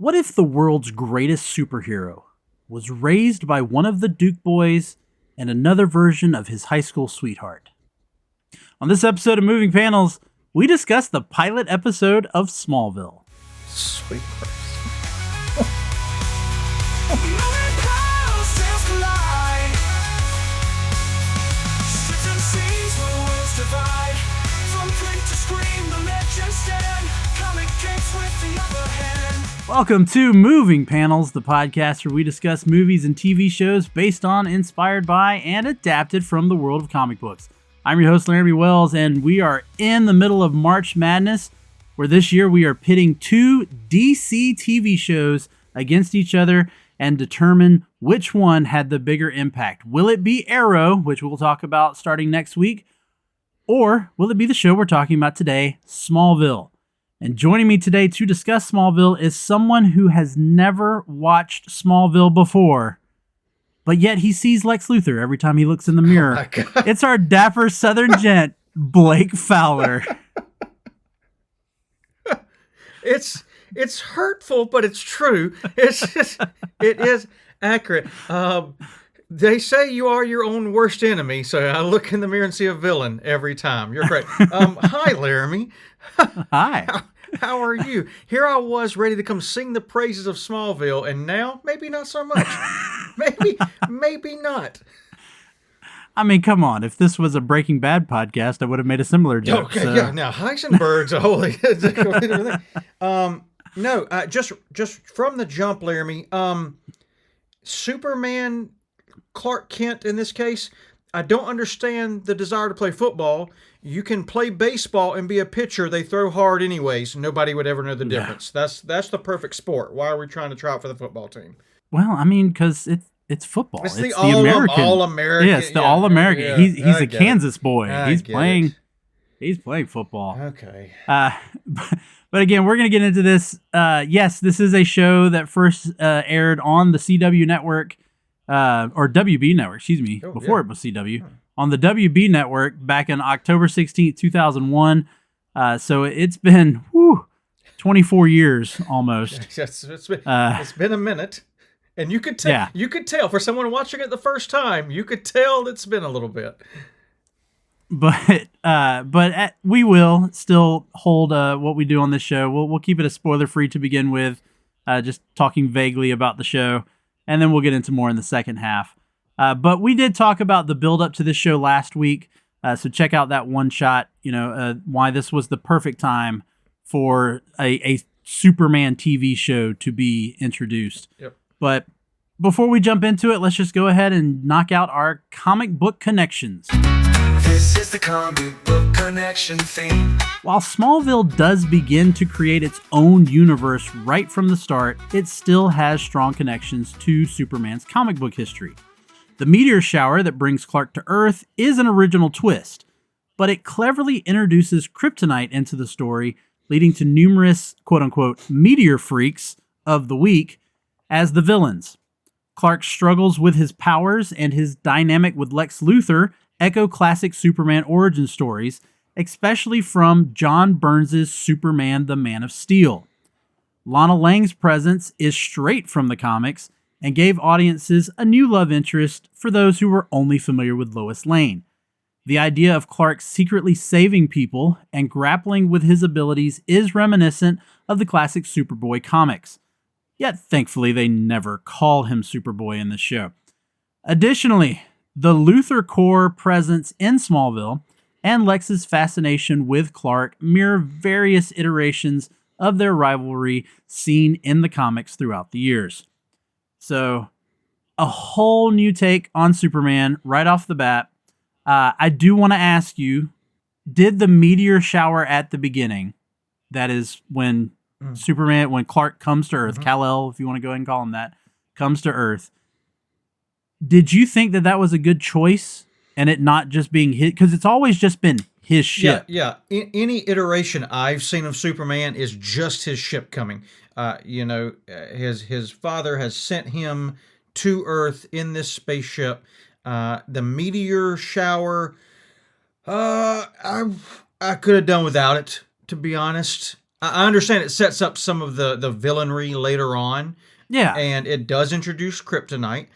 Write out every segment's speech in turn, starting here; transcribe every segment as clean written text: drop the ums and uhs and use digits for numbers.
What if the world's greatest superhero was raised by one of the Duke boys and another version of his high school sweetheart? On this episode of Moving Panels, we discuss the pilot episode of Smallville. Sweet Christ. Welcome to Moving Panels, the podcast where we discuss movies and TV shows based on, inspired by, and adapted from the world of comic books. I'm your host, Laramy Wells, and we are in the middle of March Madness, where this year we are pitting two DC TV shows against each other and determine which one had the bigger impact. Will it be Arrow, which we'll talk about starting next week, or will it be the show we're talking about today, Smallville? And joining me today to discuss Smallville is someone who has never watched Smallville before, but yet he sees Lex Luthor every time he looks in the mirror. Oh my God. It's our dapper Southern gent, Blake Fowler. It's hurtful, but it's true. It is accurate. They say you are your own worst enemy, so I look in the mirror and see a villain every time. You're great. Hi, Laramy. Hi. How are you? Here I was ready to come sing the praises of Smallville, and now maybe not so much. Maybe not. I mean, come on. If this was a Breaking Bad podcast, I would have made a similar joke. Okay, so. yeah. Now Heisenberg's a holy. No, just from the jump, Laramy. Superman, Clark Kent in this case. I don't understand the desire to play football. You can play baseball and be a pitcher. They throw hard anyways. Nobody would ever know the difference. Yeah. That's the perfect sport. Why are we trying to try out for the football team? Well, I mean, because it's football. It's the American. All-American. Yeah, it's the All-American. Yeah, he's a Kansas boy. He's playing football. Okay. But again, we're going to get into this. Yes, this is a show that first aired on the CW network, or WB network, excuse me, before it was CW. On the WB network back in October 16th, 2001. So it's been 24 years almost. It's been a minute. And you could tell. Yeah. You could tell for someone watching it the first time. You could tell it's been a little bit. But we will still hold what we do on this show. We'll keep it a spoiler free to begin with, just talking vaguely about the show, and then we'll get into more in the second half. But we did talk about the build up to this show last week, so check out that one shot. Why this was the perfect time for a Superman TV show to be introduced. Yep. But before we jump into it, let's just go ahead and knock out our comic book connections. This is the comic book connection theme. While Smallville does begin to create its own universe right from the start, it still has strong connections to Superman's comic book history. The meteor shower that brings Clark to Earth is an original twist, but it cleverly introduces kryptonite into the story, leading to numerous quote-unquote meteor freaks of the week as the villains. Clark's struggles with his powers and his dynamic with Lex Luthor echo classic Superman origin stories, especially from John Burns' Superman the Man of Steel. Lana Lang's presence is straight from the comics and gave audiences a new love interest for those who were only familiar with Lois Lane. The idea of Clark secretly saving people and grappling with his abilities is reminiscent of the classic Superboy comics. Yet, thankfully, they never call him Superboy in this show. Additionally, the Luthor Corps presence in Smallville and Lex's fascination with Clark mirror various iterations of their rivalry seen in the comics throughout the years. So, a whole new take on Superman right off the bat. I do want to ask you, did the meteor shower at the beginning, that is when when Clark comes to Earth, Kal-El, if you want to go ahead and call him that, comes to Earth, did you think that was a good choice and it not just being his? Because it's always just been his ship. Yeah. Any iteration I've seen of Superman is just his ship coming. His father has sent him to Earth in this spaceship. The meteor shower, I could have done without it, to be honest. I understand it sets up some of the villainry later on, Yeah. and it does introduce kryptonite.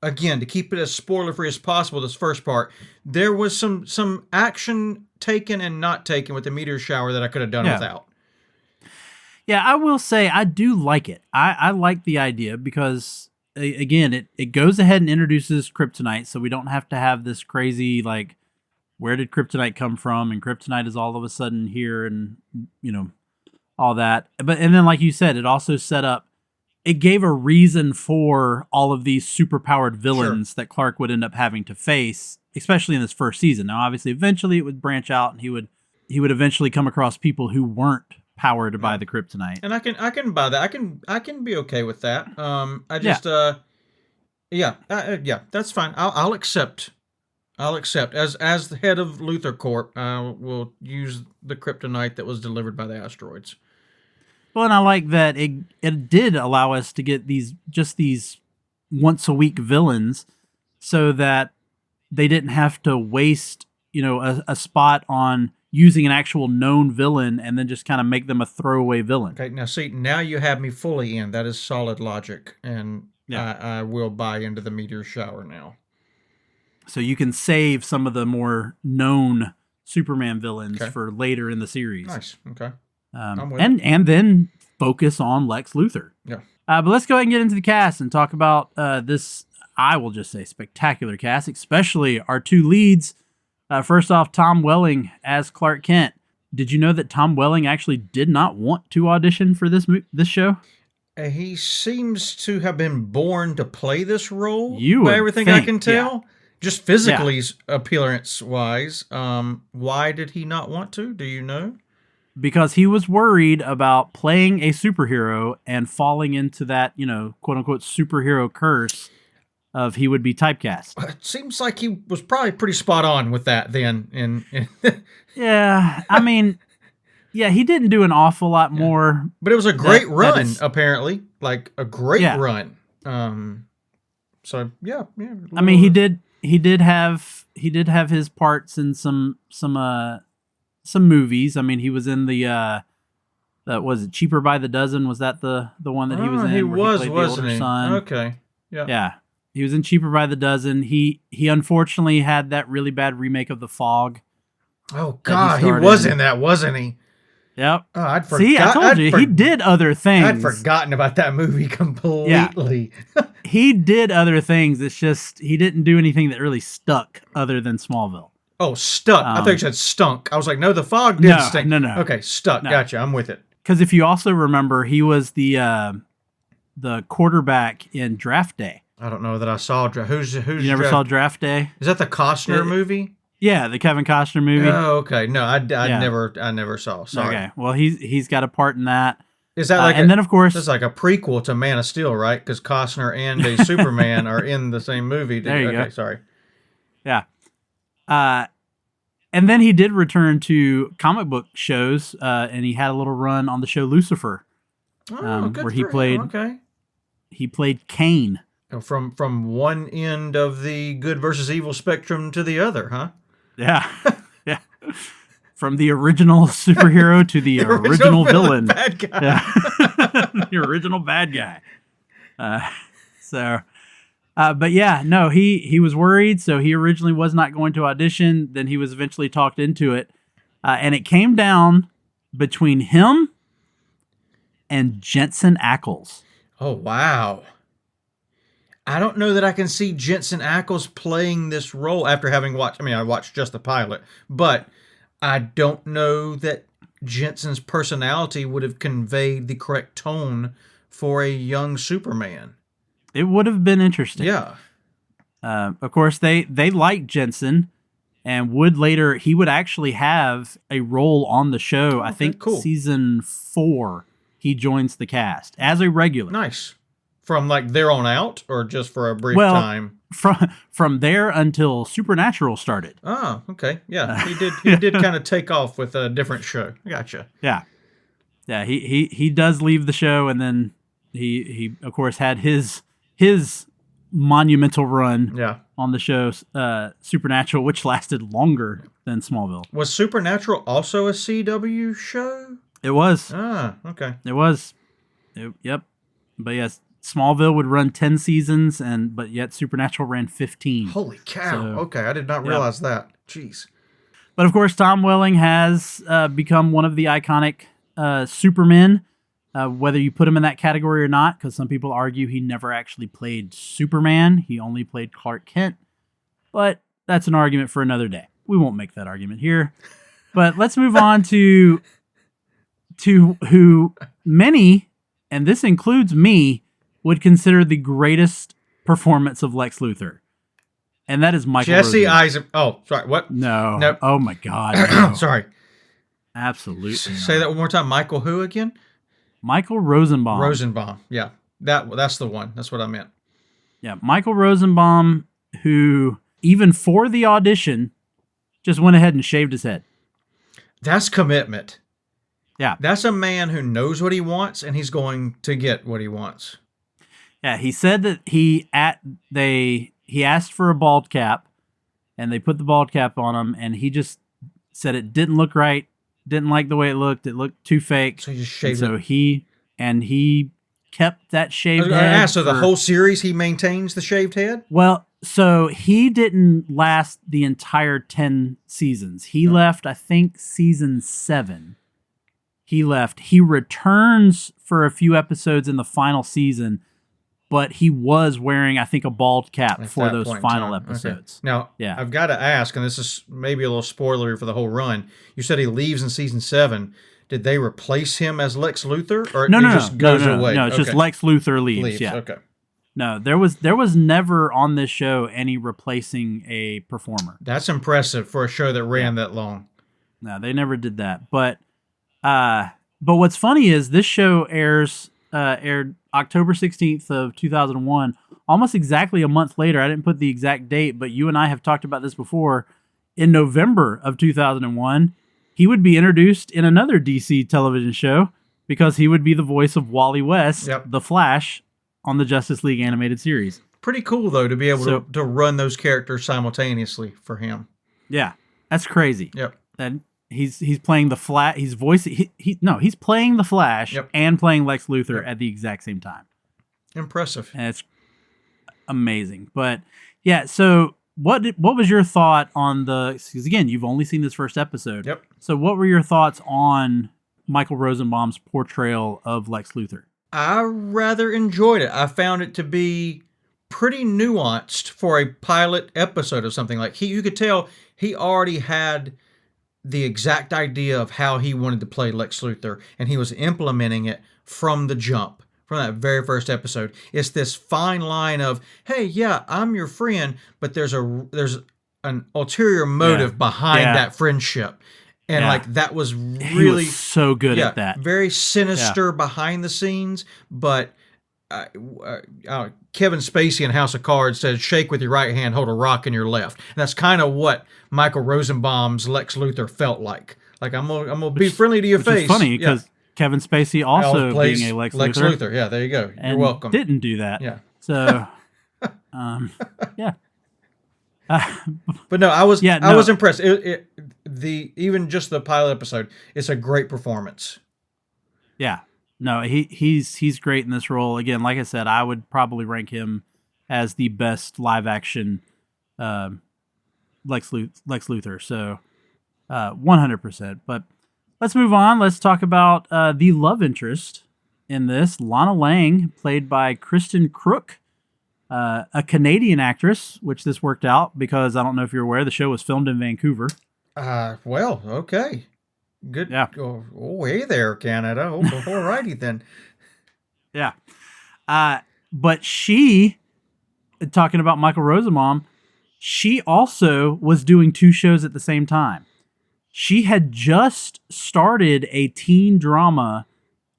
Again, to keep it as spoiler free as possible, this first part, there was some action taken and not taken with the meteor shower that I could have done without. Yeah, I will say I do like it. I like the idea because, again, it goes ahead and introduces kryptonite, so we don't have to have this crazy, like, where did kryptonite come from? And kryptonite is all of a sudden here and, all that. And then, like you said, it also set up, it gave a reason for all of these superpowered villains that Clark would end up having to face, especially in this first season. Now, obviously, eventually it would branch out and he would eventually come across people who weren't powered by the kryptonite. And I can buy that. I can be okay with that. I just yeah, that's fine. I'll accept. As the head of Luthor Corp, I will use the kryptonite that was delivered by the asteroids. Well, and I like that it did allow us to get these once a week villains, so that they didn't have to waste a spot on using an actual known villain and then just kind of make them a throwaway villain. Okay, now you have me fully in. That is solid logic, and I will buy into the meteor shower now. So you can save some of the more known Superman villains for later in the series. Nice. Okay. And then focus on Lex Luthor. Yeah. But let's go ahead and get into the cast and talk about this, I will just say, spectacular cast, especially our two leads. First off, Tom Welling as Clark Kent. Did you know that Tom Welling actually did not want to audition for this show? He seems to have been born to play this role, by everything I can tell. Just physically, appearance-wise. Why did he not want to? Do you know? Because he was worried about playing a superhero and falling into that, quote-unquote superhero curse of he would be typecast. It seems like he was probably pretty spot on with that then. Yeah, I mean, he didn't do an awful lot more. But it was a great run, apparently. Like, a great run. So, yeah. I mean, he did have his parts in some movies. I mean, he was in the was it Cheaper by the Dozen? Was that the one that he was in? He was, wasn't he? Son? Okay. Yeah. Yeah. He was in Cheaper by the Dozen. He unfortunately had that really bad remake of The Fog. Oh God, he was in that, wasn't he? Yep. Oh, I'd forgotten. See, I told you, he did other things. I'd forgotten about that movie completely. Yeah. He did other things. It's just he didn't do anything that really stuck other than Smallville. Oh, stuck. I thought you said stunk. I was like, no, The Fog did stink. No. Okay, stuck. No. Gotcha. I'm with it. Because if you also remember, he was the quarterback in Draft Day. I don't know that I saw who's you never saw Draft Day? Is that the Costner movie? Yeah, the Kevin Costner movie. Oh, okay. No, I never saw. Sorry. Okay. Well, he's got a part in that. Is that like and then of course that's like a prequel to Man of Steel, right? Because Costner and a Superman are in the same movie. There you go. Sorry. Yeah. And then he did return to comic book shows, and he had a little run on the show Lucifer, where he played. Okay. He played Kane. From one end of the good versus evil spectrum to the other, huh? Yeah. Yeah. From the original superhero to the original villain. Bad guy. Yeah. The original bad guy. But yeah, no, he was worried, so he originally was not going to audition. Then he was eventually talked into it. And it came down between him and Jensen Ackles. Oh, wow. I don't know that I can see Jensen Ackles playing this role after having watched. I mean, I watched just the pilot, but I don't know that Jensen's personality would have conveyed the correct tone for a young Superman. It would have been interesting. Yeah. Of course, they liked Jensen, and he would actually have a role on the show. I think season 4, he joins the cast as a regular. Nice. From like there on out, or just for a brief time? From there until Supernatural started. Oh, okay. Yeah, he did kind of take off with a different show. Gotcha. Yeah. Yeah, he does leave the show, and then he of course had his monumental run on the show Supernatural, which lasted longer than Smallville. Was Supernatural also a CW show? It was. Ah, okay. It was. Yep. But yes, Smallville would run 10 seasons, but yet Supernatural ran 15. Holy cow. So, okay, I did not realize that. Jeez. But of course, Tom Welling has become one of the iconic Supermen, whether you put him in that category or not, because some people argue he never actually played Superman. He only played Clark Kent. But that's an argument for another day. We won't make that argument here. But let's move on to who many, and this includes me, would consider the greatest performance of Lex Luthor. And that is Michael Jesse Rosenbaum. Eisen. Oh, sorry. What? No. Nope. Oh, my God. No. Sorry. Absolutely. Say not. that one more time. Michael who again? Michael Rosenbaum. Rosenbaum. Yeah. That's the one. That's what I meant. Yeah. Michael Rosenbaum, who even for the audition, just went ahead and shaved his head. That's commitment. Yeah. That's a man who knows what he wants and he's going to get what he wants. Yeah. He said that he asked for a bald cap and they put the bald cap on him and he just said it didn't look right. Didn't like the way it looked. It looked too fake. So he just shaved it. So he kept that shaved head. head. So the whole series he maintains the shaved head? Well, so he didn't last the entire 10 seasons. He left, I think, season 7. He left. He returns for a few episodes in the final season, but he was wearing, I think, a bald cap for those final episodes. Okay. Now, yeah. I've got to ask, and this is maybe a little spoilery for the whole run. You said he leaves in season 7. Did they replace him as Lex Luthor, or he just goes away? No, it's just Lex Luthor leaves. Yeah. Okay. No, there was never on this show any replacing a performer. That's impressive for a show that ran that long. No, they never did that. But what's funny is this show aired October 16th of 2001, almost exactly a month later. I didn't put the exact date, but you and I have talked about this before. In November of 2001, he would be introduced in another DC television show because he would be the voice of Wally West, the Flash, on the Justice League animated series. Pretty cool, though, to be able to run those characters simultaneously for him. Yeah, that's crazy. Yep. And he's playing the Flash. He's playing the Flash and playing Lex Luthor at the exact same time. Impressive. And it's amazing. But yeah, so what was your thought on because again, you've only seen this first episode. Yep. So what were your thoughts on Michael Rosenbaum's portrayal of Lex Luthor? I rather enjoyed it. I found it to be pretty nuanced for a pilot episode of something. Like you could tell he already had the exact idea of how he wanted to play Lex Luthor, and he was implementing it from the jump, from that very first episode. It's this fine line of, hey, yeah, I'm your friend, but there's an ulterior motive behind that friendship. And that was really he was so good at that. Very sinister behind the scenes, but Kevin Spacey in House of Cards said, "Shake with your right hand, hold a rock in your left." And that's kind of what Michael Rosenbaum's Lex Luthor felt like. Like I'm gonna be friendly to your face. It's funny because Kevin Spacey also plays being a Lex Luthor. Yeah, there you go. You're welcome. Didn't do that. Yeah. So, yeah. But no, I was impressed. Even just the pilot episode, it's a great performance. Yeah, no, he's great in this role. Again, like I said, I would probably rank him as the best live action Lex Luthor. So 100%. But let's move on. Let's talk about the love interest in this, Lana Lang, played by Kristen Crook. A Canadian actress, which this worked out because I don't know if you're aware, the show was filmed in Vancouver. Well, okay. Good. Yeah. Oh, hey there, Canada. Oh, all righty then. Yeah. But she, talking about Michael Rosenbaum, she also was doing 2 shows at the same time. She had just started a teen drama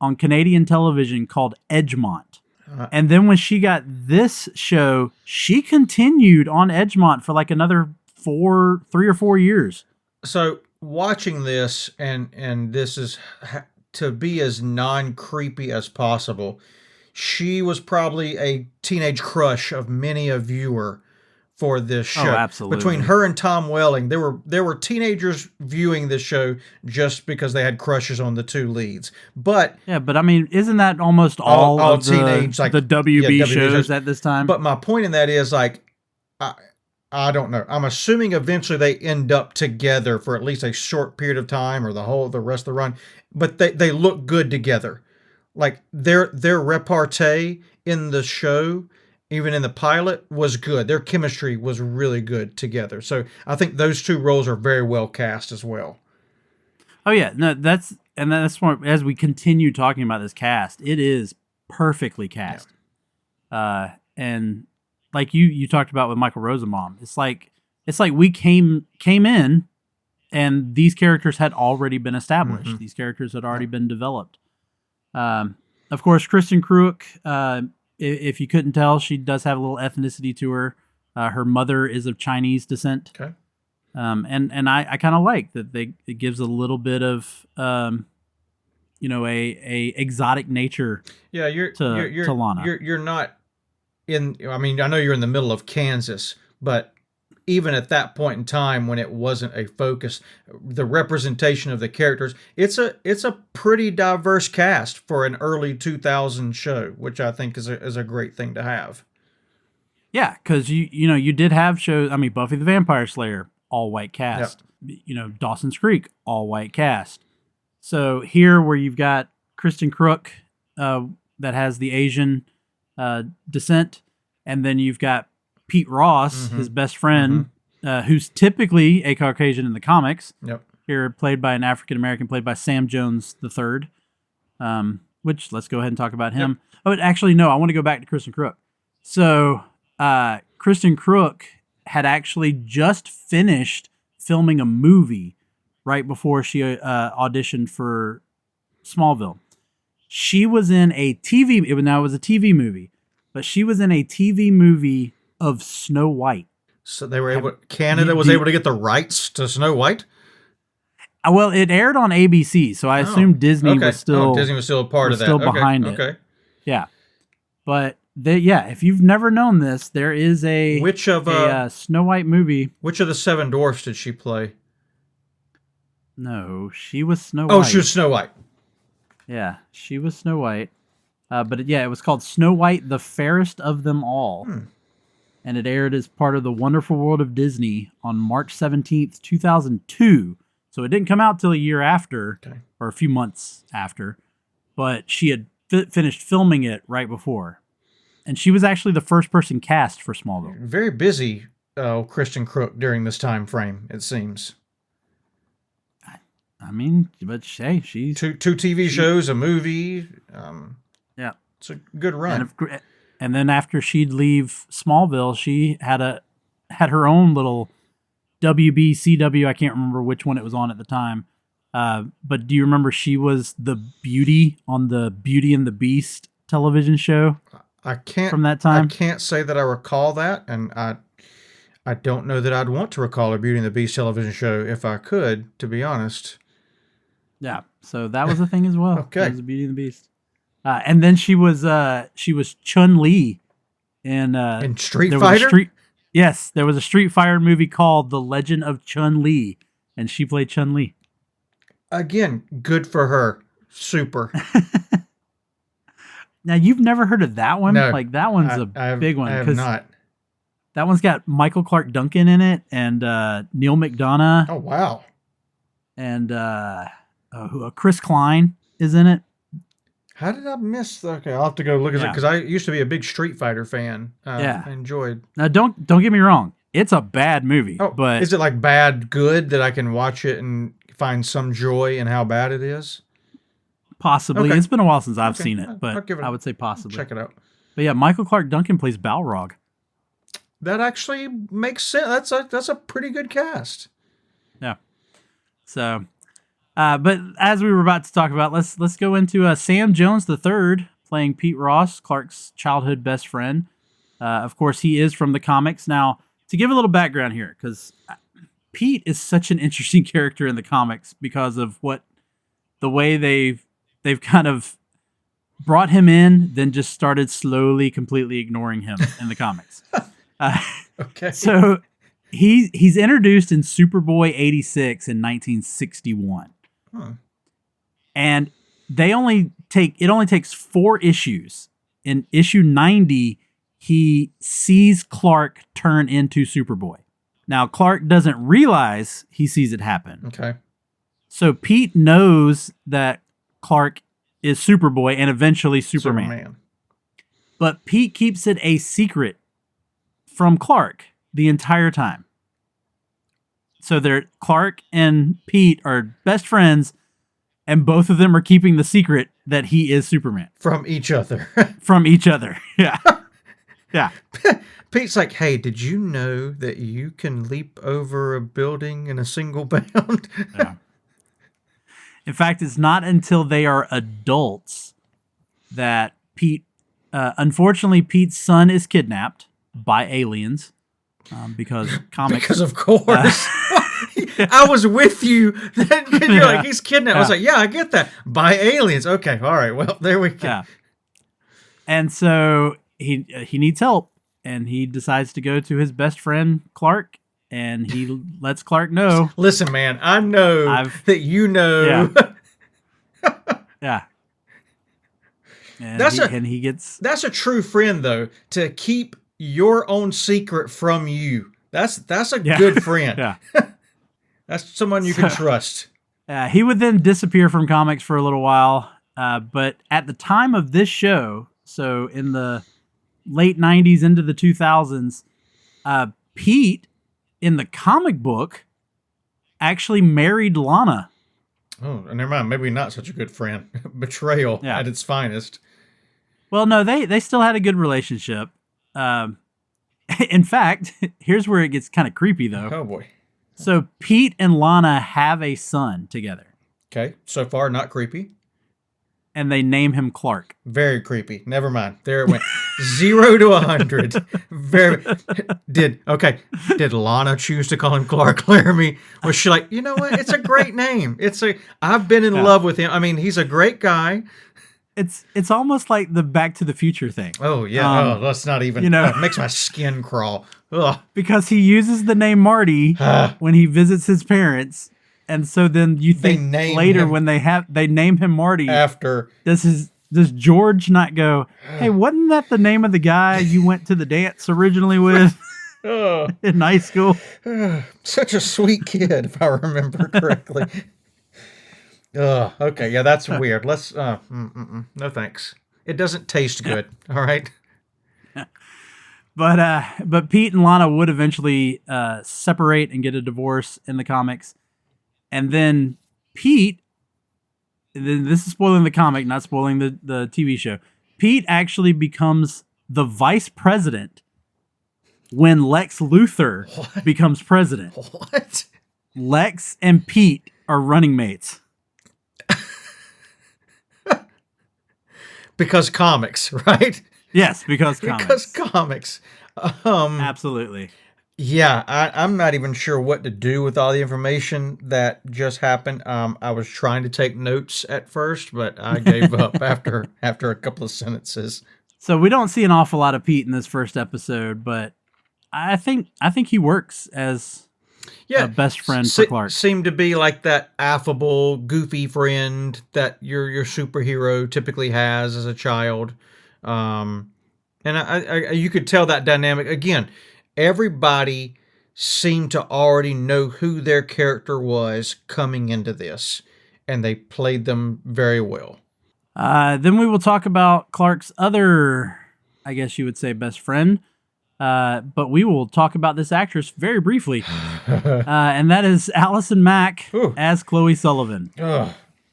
on Canadian television called Edgemont. And then when she got this show, she continued on Edgemont for like another 3 or 4 years. So watching this, and this is to be as non-creepy as possible, she was probably a teenage crush of many a viewer for this show. absolutely. Between her and Tom Welling, there were teenagers viewing this show just because they had crushes on the two leads. But yeah, but I mean, isn't that almost all of teenage, the WB shows at this time? But my point in that is I don't know. I'm assuming eventually they end up together for at least a short period of time or the rest of the run. But they look good together. Like their repartee in the show, even in the pilot, was good. Their chemistry was really good together. So I think those two roles are very well cast as well. Oh yeah, no, that's why as we continue talking about this cast, it is perfectly cast. Yeah. And like you talked about with Michael Rosenbaum, it's like we came in, and these characters had already been established. Mm-hmm. These characters had already been developed. Of course, Kristen Kreuk, if you couldn't tell, she does have a little ethnicity to her. Her mother is of Chinese descent. Okay. And I kind of like that it gives a little bit of a exotic nature. Yeah, to Lana. You're not in. I mean, I know you're in the middle of Kansas, but even at that point in time when it wasn't a focus, the representation of the characters, it's a pretty diverse cast for an early 2000 show, which I think is a great thing to have. Yeah, because you did have shows. I mean, Buffy the Vampire Slayer, all white cast. Yep. Dawson's Creek, all white cast. So here, where you've got Kristen Kreuk, that has the Asian descent, and then you've got Pete Ross, his best friend, who's typically a Caucasian in the comics. Yep. Here, played by an African American, played by Sam Jones III. Which let's go ahead and talk about him. Yep. Oh, actually, no, I want to go back to Kristen Kreuk. So, Kristen Kreuk had actually just finished filming a movie right before she auditioned for Smallville. She was in a TV. It was a TV movie, but she was in a TV movie of Snow White. So they were able. Canada was able to get the rights to Snow White. Well, it aired on ABC, so I assume Disney was still a part of that. Still behind it. Okay. Yeah, but if you've never known this, there is a Snow White movie. Which of the Seven Dwarfs did she play? No, she was Snow White. Oh, she was Snow White. Yeah, she was Snow White. But it was called Snow White, the Fairest of Them All. And it aired as part of the Wonderful World of Disney on March 17th, 2002. So it didn't come out till a year after, or a few months after. But she had finished filming it right before. And she was actually the first person cast for Smallville. Very busy, Kristen Kreuk during this time frame, it seems. I mean, but hey, she's... Two TV shows, a movie. Yeah. It's a good run. And then after she'd leave Smallville, she had her own little WB, CW, I can't remember which one it was on at the time. But do you remember she was the beauty on the Beauty and the Beast television show? From that time? I can't say that I recall that, and I don't know that I'd want to recall a Beauty and the Beast television show if I could, to be honest. Yeah, so that was a thing as well. Okay. That was Beauty and the Beast. And then she was Chun-Li in Street Fighter? Yes, there was a Street Fighter movie called The Legend of Chun-Li, and she played Chun-Li. Again, good for her. Super. Now, you've never heard of that one? No, like, that one's a big one. I have not. That one's got Michael Clark Duncan in it, and Neil McDonough. Oh, wow. And Chris Klein is in it. How did I miss? Okay, I'll have to go look at it because I used to be a big Street Fighter fan. I enjoyed. Now, don't get me wrong. It's a bad movie. Oh, but is it like bad good that I can watch it and find some joy in how bad it is? Possibly. Okay. It's been a while since I've seen it, but I would say possibly. Check it out. But yeah, Michael Clark Duncan plays Balrog. That actually makes sense. That's a pretty good cast. Yeah. So, but as we were about to talk about, let's go into Sam Jones III playing Pete Ross, Clark's childhood best friend. Of course, he is from the comics. Now, to give a little background here, because Pete is such an interesting character in the comics because of the way they've kind of brought him in, then just started slowly, completely ignoring him in the comics. Okay. So he's introduced in Superboy 86 in 1961. And it only takes 4 issues. In issue 90, he sees Clark turn into Superboy. Now, Clark doesn't realize he sees it happen. Okay. So Pete knows that Clark is Superboy and eventually Superman. But Pete keeps it a secret from Clark the entire time. So Clark and Pete are best friends, and both of them are keeping the secret that he is Superman. From each other. From each other. Yeah. Yeah. Pete's like, hey, did you know that you can leap over a building in a single bound? Yeah. In fact, it's not until they are adults that unfortunately, Pete's son is kidnapped by aliens because comics. Because of course. I was with you. Then you're like, he's kidnapped. I was like, yeah, I get that. By aliens. Okay. All right. Well, there we go. Yeah. And so he needs help, and he decides to go to his best friend, Clark, and he lets Clark know. Listen, man, I know that you know. Yeah. Yeah. And he gets. That's a true friend, though, to keep your own secret from you. That's a good friend. Yeah. That's someone you can trust. He would then disappear from comics for a little while. But at the time of this show, so in the late 90s into the 2000s, Pete, in the comic book, actually married Lana. Oh, never mind. Maybe not such a good friend. Betrayal at its finest. Well, no, they still had a good relationship. In fact, here's where it gets kind of creepy, though. Oh, boy. So Pete and Lana have a son together. Okay. So far, not creepy. And they name him Clark. Very creepy. Never mind. There it went. 0 to 100. Did Lana choose to call him Clark Laramy? Was she like, you know what? It's a great name. I've been in love with him. I mean, he's a great guy. It's almost like the Back to the Future thing. Oh, yeah. Let's not even. It makes my skin crawl. Ugh. Because he uses the name Marty when he visits his parents. And so then you think later when they name him Marty after. Does George not go, hey, wasn't that the name of the guy you went to the dance originally with in high school? Such a sweet kid, if I remember correctly. Okay, yeah, that's weird. Let's no thanks. It doesn't taste good. All right. But Pete and Lana would eventually separate and get a divorce in the comics. And then Pete, this is spoiling the comic, not spoiling the TV show. Pete actually becomes the vice president when Lex Luthor becomes president. What? Lex and Pete are running mates. Because comics, right? Yes, because comics. Because comics. Absolutely. Yeah, I'm not even sure what to do with all the information that just happened. I was trying to take notes at first, but I gave up after a couple of sentences. So we don't see an awful lot of Pete in this first episode, but I think he works as a best friend for Clark. Seemed to be like that affable, goofy friend that your superhero typically has as a child. And I you could tell that dynamic again. Everybody seemed to already know who their character was coming into this, and they played them very well. Then we will talk about Clark's other, I guess you would say, best friend. But we will talk about this actress very briefly. And that is Allison Mack as Chloe Sullivan.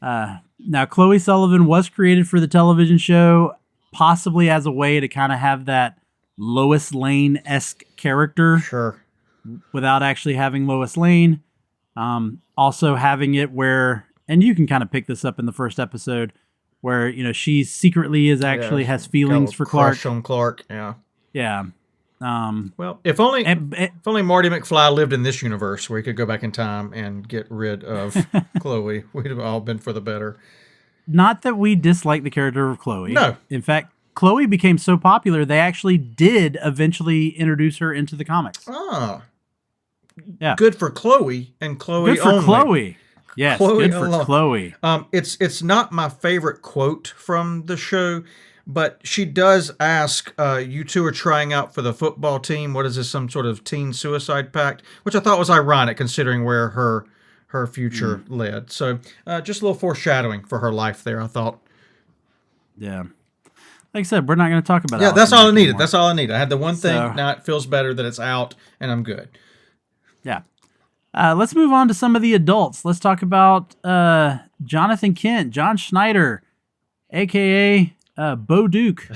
Now, Chloe Sullivan was created for the television show, possibly as a way to kind of have that Lois Lane-esque character. Sure. Without actually having Lois Lane. Also having it where, and you can kind of pick this up in the first episode, where, she secretly has feelings for Clark. Crush on Clark, yeah. Yeah. Well, if only Marty McFly lived in this universe where he could go back in time and get rid of Chloe, we'd have all been for the better. Not that we dislike the character of Chloe. No. In fact, Chloe became so popular, they actually did eventually introduce her into the comics. Ah, Yeah. good for Chloe and Chloe Good for only. Chloe. Yes, Chloe good for alone. Chloe. It's not my favorite quote from the show, but she does ask, you two are trying out for the football team. What is this, some sort of teen suicide pact? Which I thought was ironic considering where her future led. So just a little foreshadowing for her life there, I thought. Yeah. Like I said, we're not going to talk about Yeah, Allison that's all I Mack needed. anymore. That's all I needed. I had the one thing. So- Now it feels better that it's out and I'm good. Yeah. Let's move on to some of the adults. Let's talk about Jonathan Kent, John Schneider, a.k.a. Bo Duke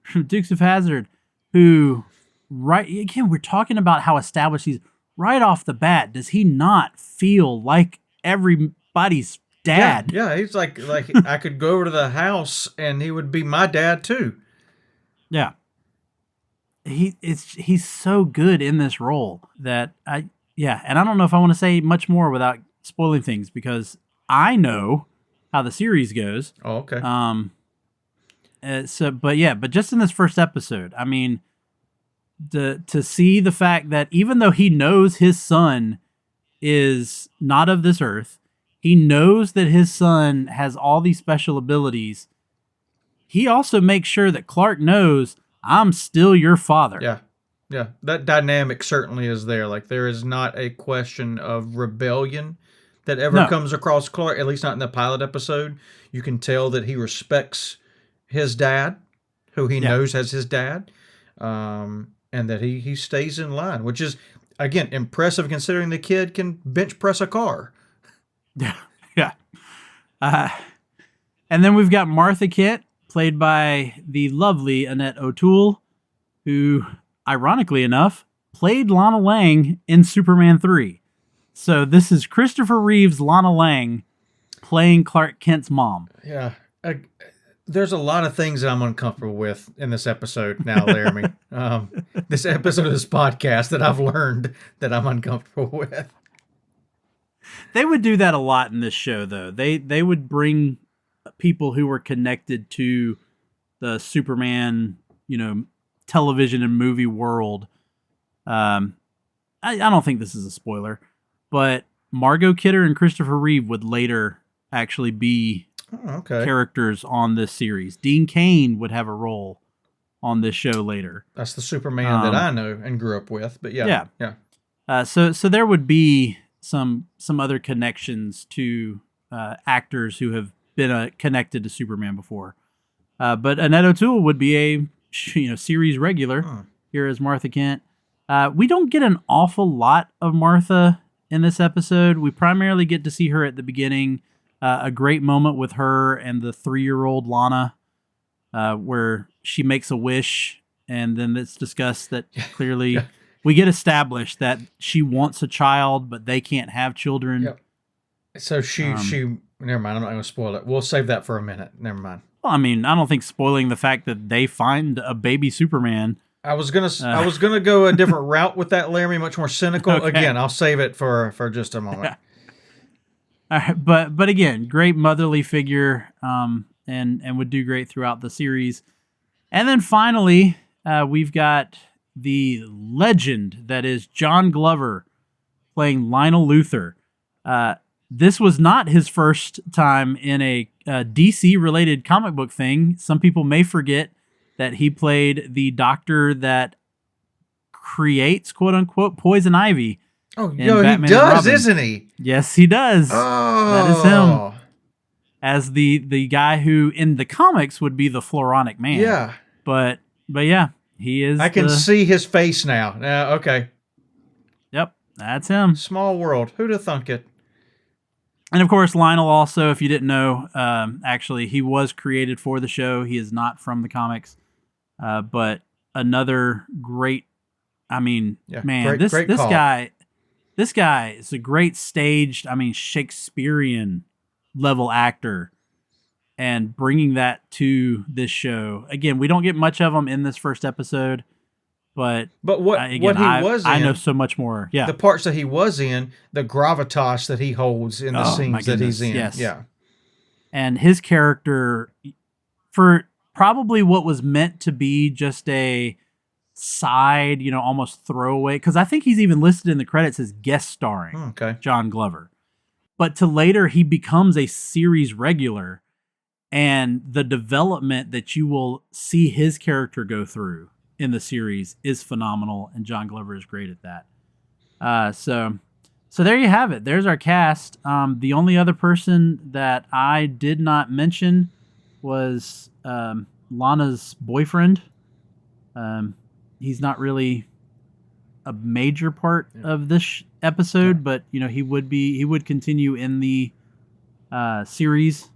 from Dukes of Hazzard, who, again, we're talking about how established he's right off the bat. Does he not feel like everybody's dad? Yeah, he's like I could go over to the house and he would be my dad too. Yeah. He's so good in this role that and I don't know if I want to say much more without spoiling things because I know how the series goes. Oh, okay. But just in this first episode, I mean, to see the fact that even though he knows his son is not of this earth, he knows that his son has all these special abilities. He also makes sure that Clark knows I'm still your father. Yeah. Yeah. That dynamic certainly is there. Like there is not a question of rebellion that ever comes across Clark, at least not in the pilot episode. You can tell that he respects his dad, who he knows as his dad, and that he stays in line, which is, again, impressive considering the kid can bench press a car. Yeah. Yeah. And then we've got Martha Kent, played by the lovely Annette O'Toole, who, ironically enough, played Lana Lang in Superman 3. So this is Christopher Reeve's Lana Lang playing Clark Kent's mom. Yeah. There's a lot of things that I'm uncomfortable with in this episode now, Laramy. This episode of this podcast that I've learned that I'm uncomfortable with. They would do that a lot in this show, though. They would bring people who were connected to the Superman, television and movie world. I don't think this is a spoiler, but Margot Kidder and Christopher Reeve would later actually be characters on this series. Dean Cain would have a role on this show later. That's the Superman that I know and grew up with, but yeah. So there would be some other connections to actors who have been connected to Superman before. But Annette O'Toole would be a series regular here as Martha Kent. We don't get an awful lot of Martha in this episode. We primarily get to see her at the beginning. A great moment with her and the 3-year-old Lana, where she makes a wish, and then it's discussed that clearly we get established that she wants a child, but they can't have children. Yep. So she never mind. I'm not going to spoil it. We'll save that for a minute. Never mind. Well, I mean, I don't think spoiling the fact that they find a baby Superman. I was gonna go a different route with that, Laramy, much more cynical. Okay. Again, I'll save it for just a moment. All right, but again, great motherly figure, and would do great throughout the series. And then finally, we've got the legend that is John Glover playing Lionel Luthor. This was not his first time in a DC-related comic book thing. Some people may forget that he played the doctor that creates, quote-unquote, Poison Ivy. Oh, he does, isn't he? Yes, he does. Oh. That is him. As the guy who, in the comics, would be the Floronic Man. Yeah. But yeah, he is. I can see his face now. Okay. Yep, that's him. Small world. Who'd have thunk it? And of course, Lionel also, if you didn't know, actually, he was created for the show. He is not from the comics. But another great, man, great this call. This guy is a great staged, Shakespearean level actor, and bringing that to this show. Again, we don't get much of him in this first episode, but what he was in, I know so much more. Yeah, the parts that he was in, the gravitas that he holds in the scenes that he's in. Yes. Yeah, and his character, for probably what was meant to be just a side, almost throwaway. Because I think he's even listed in the credits as guest starring John Glover. But to later, he becomes a series regular. And the development that you will see his character go through in the series is phenomenal. And John Glover is great at that. So there you have it. There's our cast. The only other person that I did not mention was Lana's boyfriend. He's not really a major part of this episode, but he would continue in the series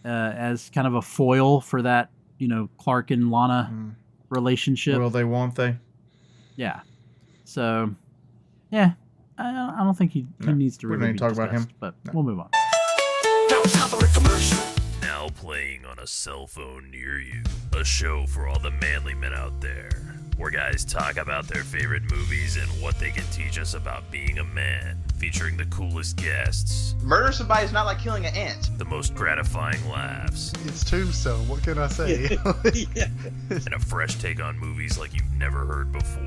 as kind of a foil for that Clark and Lana relationship. Will they? Won't they? Yeah. So yeah, I don't think he needs to really talk about him, but we'll move on. Now playing on a cell phone near you, a show for all the manly men out there, where guys talk about their favorite movies and what they can teach us about being a man, featuring the coolest guests, Murder somebody is not like killing an ant. the most gratifying laughs, It's Tombstone. What can I say? and a fresh take on movies like you've never heard before.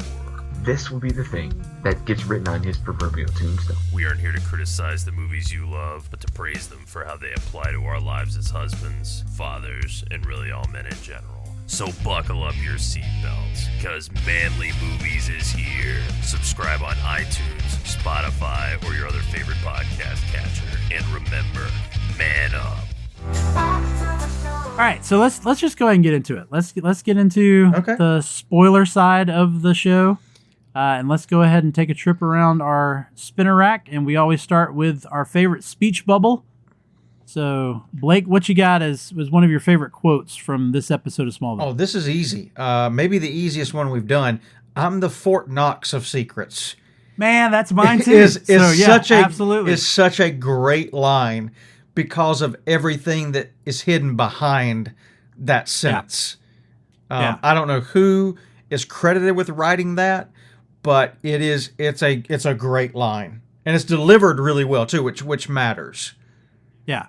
This will be the thing that gets written on his proverbial tombstone. We aren't here to criticize the movies you love, but to praise them for how they apply to our lives as husbands, fathers, and really all men in general. So buckle up your seatbelts, because Manly Movies is here. Subscribe on iTunes, Spotify, or your other favorite podcast catcher. And remember, man up. All right, so let's just go ahead and get into it. Let's get into the spoiler side of the show. And let's go ahead and take a trip around our spinner rack. And we always start with our favorite speech bubble. So, Blake, what you got was one of your favorite quotes from this episode of Smallville. Oh, this is easy. Maybe the easiest one we've done. I'm the Fort Knox of secrets. Man, that's mine too. Absolutely. It's such a great line because of everything that is hidden behind that sentence. I don't know who is credited with writing that, but it's a great line, and it's delivered really well too, which matters. Yeah,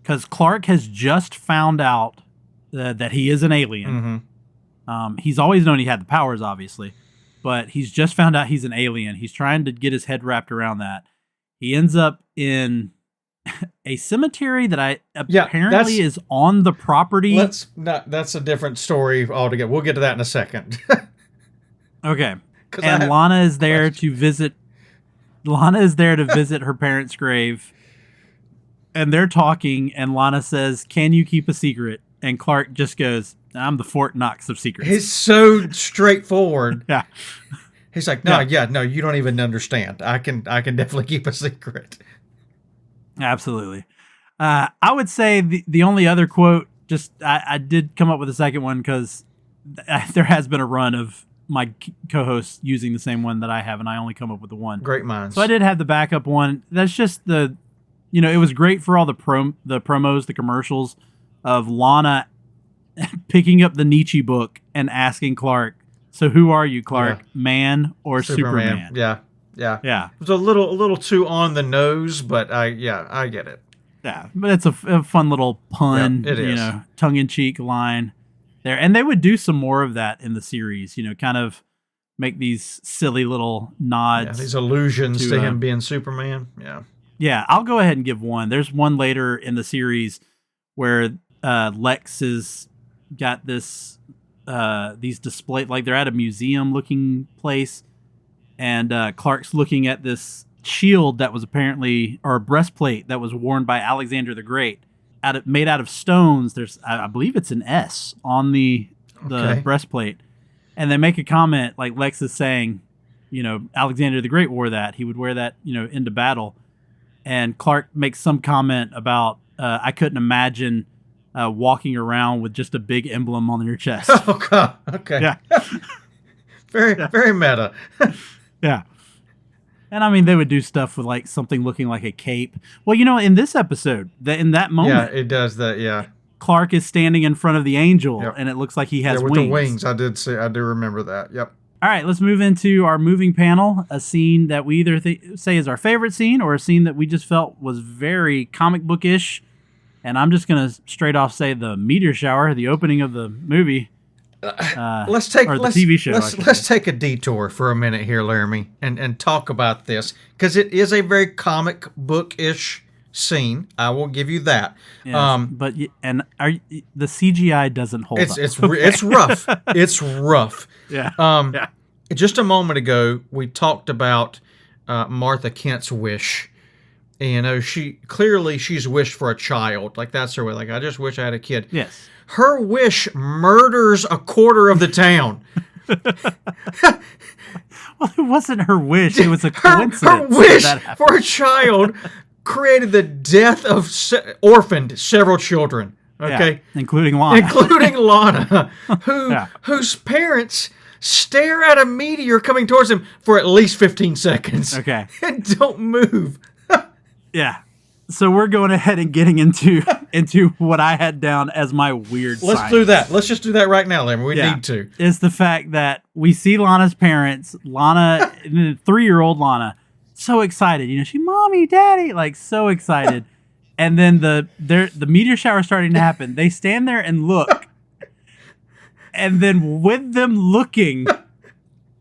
because Clark has just found out that he is an alien. Mm-hmm. He's always known he had the powers, obviously, but he's just found out he's an alien. He's trying to get his head wrapped around that. He ends up in a cemetery that apparently is on the property. That's a different story altogether. We'll get to that in a second. Okay. And Lana is there to visit. Lana is there to visit her parents' grave. And they're talking, and Lana says, "Can you keep a secret?" And Clark just goes, "I'm the Fort Knox of secrets." He's so straightforward. Yeah. He's like, no, you don't even understand. I can definitely keep a secret. Absolutely. I would say the only other quote, I did come up with a second one because there has been a run of my co-hosts using the same one that I have, and I only come up with the one. Great minds. So I did have the backup one. That's just it was great for all the promos, the commercials of Lana picking up the Nietzsche book and asking Clark, "So who are you, Clark? Man or Superman?" Yeah. Yeah. It was a little too on the nose, but I get it. Yeah, but it's a fun little pun, it is. Tongue-in-cheek line there. And they would do some more of that in the series, kind of make these silly little nods. Yeah, these allusions to him being Superman. Yeah. Yeah, I'll go ahead and give one. There's one later in the series where Lex has got these display, like they're at a museum looking place, and Clark's looking at this shield that was apparently, or a breastplate that was worn by Alexander the Great, made out of stones. There's, I believe it's an S on the breastplate, and they make a comment like Lex is saying, Alexander the Great wore that. He would wear that, into battle. And Clark makes some comment about, I couldn't imagine walking around with just a big emblem on your chest. Oh, God. Okay. Yeah. Very meta. Yeah. And I mean, they would do stuff with like something looking like a cape. Well, in this episode, in that moment, yeah, it does that. Yeah. Clark is standing in front of the angel, and it looks like he has with wings. The wings. I do remember that. Yep. All right, let's move into our moving panel, a scene that we either say is our favorite scene or a scene that we just felt was very comic book-ish And I'm just going to straight off say the meteor shower, the opening of the movie. Let's take or the TV show. Let's take a detour for a minute here, Laramy, and talk about this because it is a very comic book-ish scene. I will give you that. Yes, but the CGI doesn't hold up. It's rough. It's rough. Yeah. Just a moment ago, we talked about Martha Kent's wish. And, she's wished for a child. Like, that's her way. Like, I just wish I had a kid. Yes. Her wish murders a quarter of the town. Well, it wasn't her wish. It was a coincidence. Her wish for a child created the death of orphaned several children. Okay, yeah, including Lana, whose parents stare at a meteor coming towards them for at least 15 seconds. Okay, and don't move. Yeah. So we're going ahead and getting into what I had down as my weird Let's science. do that. Let's just do that right now, Laramy. We need to. Is the fact that we see Lana's parents, Lana, 3-year-old Lana, so excited. She, Mommy, Daddy, like so excited. And then the meteor shower starting to happen. They stand there and look. And then with them looking,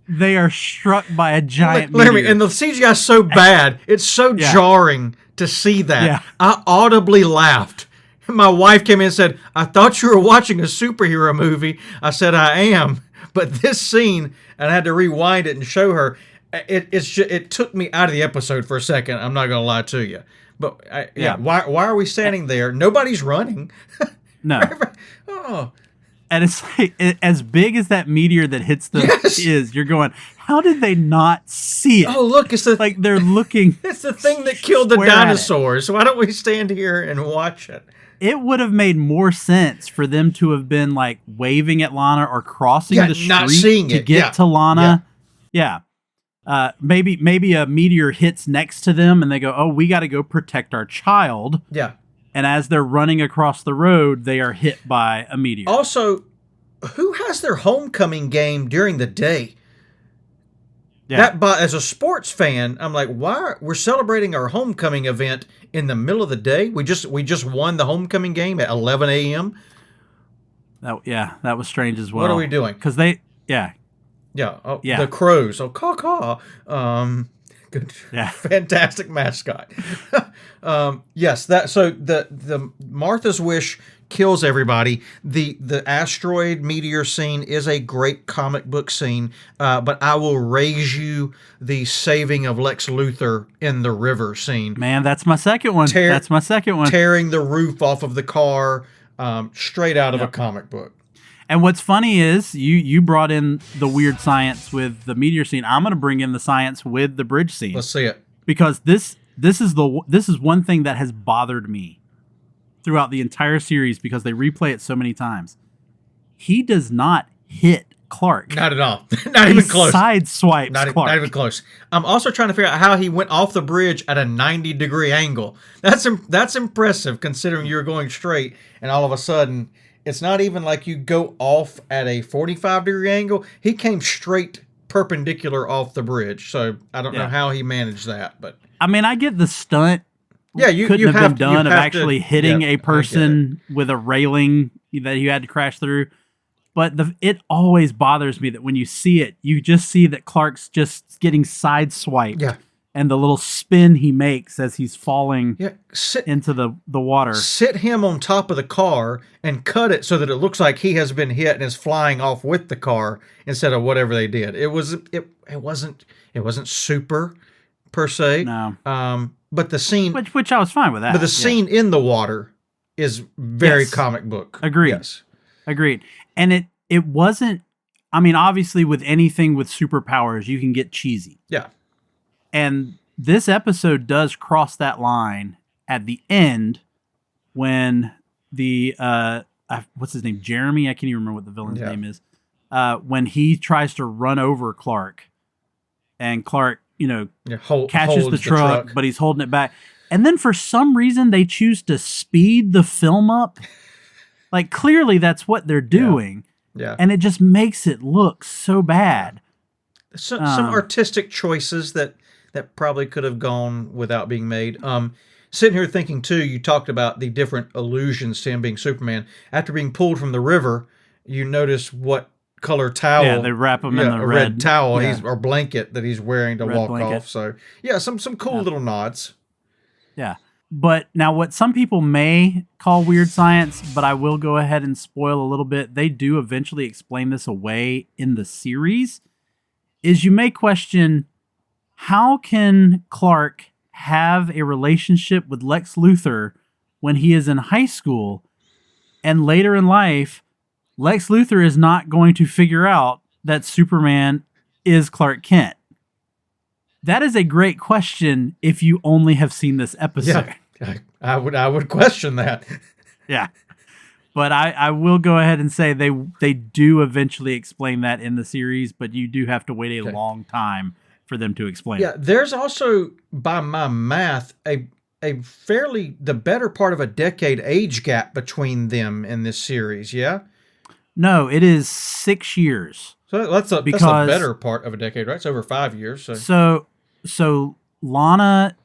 they are struck by a giant meteor. And the CGI is so bad. It's so jarring to see that. Yeah. I audibly laughed. My wife came in and said, I thought you were watching a superhero movie. I said, I am. But this scene, and I had to rewind it and show her, it took me out of the episode for a second. I'm not going to lie to you. But why are we standing there? Nobody's running. No. Oh. And it's like, as big as that meteor that hits them is, you're going, how did they not see it? Oh, look, like they're looking. It's the thing that killed the dinosaurs. Why don't we stand here and watch it? It would have made more sense for them to have been like waving at Lana or crossing the street to get to Lana. Yeah. Maybe a meteor hits next to them and they go, oh, we got to go protect our child. Yeah. And as they're running across the road, they are hit by a meteor. Also, who has their homecoming game during the day? Yeah. As a sports fan, I'm like, why we're celebrating our homecoming event in the middle of the day? We just won the homecoming game at 11 a.m. That was strange as well. What are we doing? Because the crows. Oh, caw. Good, fantastic mascot. Yes, so the Martha's wish kills everybody. The asteroid meteor scene is a great comic book scene, but I will raise you the saving of Lex Luthor in the river scene. Man, that's my second one. Tearing the roof off of the car, straight out of a comic book. And what's funny is you brought in the weird science with the meteor scene. I'm going to bring in the science with the bridge scene. Let's see it. Because this is one thing that has bothered me throughout the entire series because they replay it so many times. He does not hit Clark. Not at all. Not even close. Sideswipes Clark. Not even close. I'm also trying to figure out how he went off the bridge at a 90-degree angle. That's impressive considering you're going straight and all of a sudden it's not even like you go off at a 45-degree angle. He came straight perpendicular off the bridge. So I don't know how he managed that. But I mean, I get the stunt. Yeah, couldn't have been done of actually hitting a person with a railing that you had to crash through. But it always bothers me that when you see it, you just see that Clark's just getting sideswiped. Yeah. And the little spin he makes as he's falling into the water. Sit him on top of the car and cut it so that it looks like he has been hit and is flying off with the car instead of whatever they did. It wasn't super per se. No. But the scene, which I was fine with that. But the scene in the water is very comic book. Agreed. Yes. Agreed. And it wasn't. I mean, obviously, with anything with superpowers, you can get cheesy. Yeah. And this episode does cross that line at the end when the what's his name? Jeremy? I can't even remember what the villain's name is. When he tries to run over Clark and Clark, catches the truck, but he's holding it back. And then for some reason they choose to speed the film up. Like clearly that's what they're doing. Yeah. And it just makes it look so bad. Some artistic choices that probably could have gone without being made. sitting here thinking too, you talked about the different allusions to him being Superman. After being pulled from the river, you notice what color towel. Yeah, they wrap him in the a red towel yeah. or blanket that he's wearing to Red walk blanket. off. So yeah, some cool little nods. Yeah. But now what some people may call weird science, but I will go ahead and spoil a little bit. They do eventually explain this away in the series. Is you may question, how can Clark have a relationship with Lex Luthor when he is in high school, and later in life, Lex Luthor is not going to figure out that Superman is Clark Kent? That is a great question if you only have seen this episode. Yeah, I would question that. Yeah. But I will go ahead and say they do eventually explain that in the series, but you do have to wait a long time for them to explain it. There's also, by my math, a fairly, the better part of a decade age gap between them in this series, yeah? No, it is 6 years. So that's a better part of a decade, right? It's over 5 years. So Lana